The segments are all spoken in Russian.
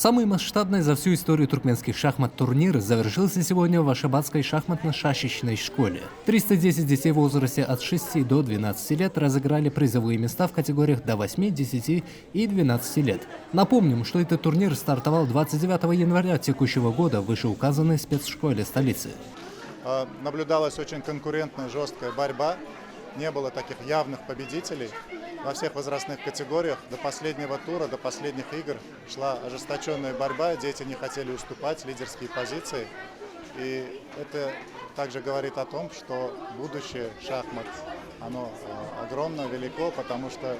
Самый масштабный за всю историю туркменских шахмат турнир завершился сегодня в Ашхабадской шахматно-шашечной школе. 310 детей в возрасте от 6 до 12 лет разыграли призовые места в категориях до 8, 10 и 12 лет. Напомним, что этот турнир стартовал 29 января текущего года в вышеуказанной спецшколе столицы. Наблюдалась очень конкурентная, жесткая борьба. Не было таких явных победителей. Во всех возрастных категориях до последнего тура, до последних игр шла ожесточенная борьба. Дети не хотели уступать лидерские позиции. И это также говорит о том, что будущее шахмат, оно огромно, велико, потому что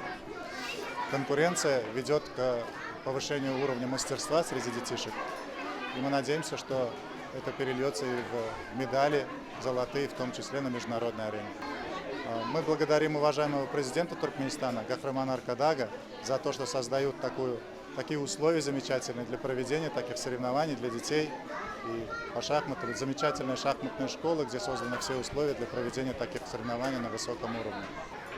конкуренция ведет к повышению уровня мастерства среди детишек. И мы надеемся, что это перельется и в медали золотые, в том числе на международной арене. Мы благодарим уважаемого президента Туркменистана Гахрамана Аркадага за то, что создают такие условия замечательные для проведения таких соревнований для детей. И по шахмату замечательная шахматная школа, где созданы все условия для проведения таких соревнований на высоком уровне.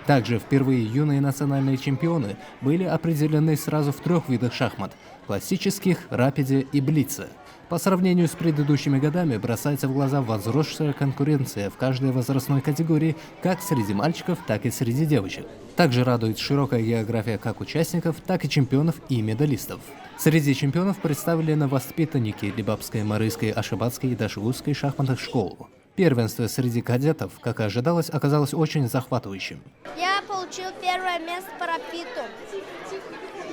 Также впервые юные национальные чемпионы были определены сразу в 3 видах шахмат – классических, рапиде и блице. По сравнению с предыдущими годами бросается в глаза возросшая конкуренция в каждой возрастной категории как среди мальчиков, так и среди девочек. Также радует широкая география как участников, так и чемпионов и медалистов. Среди чемпионов представлены воспитанники Либабской, Марийской, Ашхабадской и Дашгузской шахматных школ. Первенство среди кадетов, как и ожидалось, оказалось очень захватывающим. Я получил первое место по рапиду.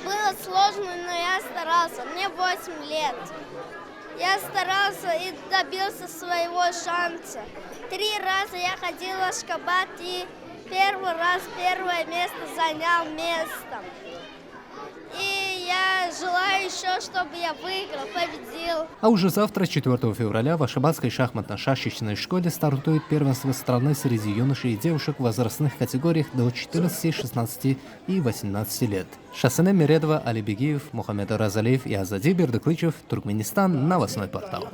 Было сложно, но я старался. Мне 8 лет. Я старался и добился своего шанса. 3 раза я ходил в Ашхабад и первый раз первое место занял местом. И я желаю еще, чтобы я выиграл, победил. А уже завтра, 4 февраля, в Ашхабадской шахматно-шашечной школе стартует первенство страны среди юношей и девушек в возрастных категориях до 14, 16 и 18 лет. Шасане Мередова, Али Бегиев, Мухаммед Разалиев и Азади Бердыклычев, Туркменистан, новостной портал.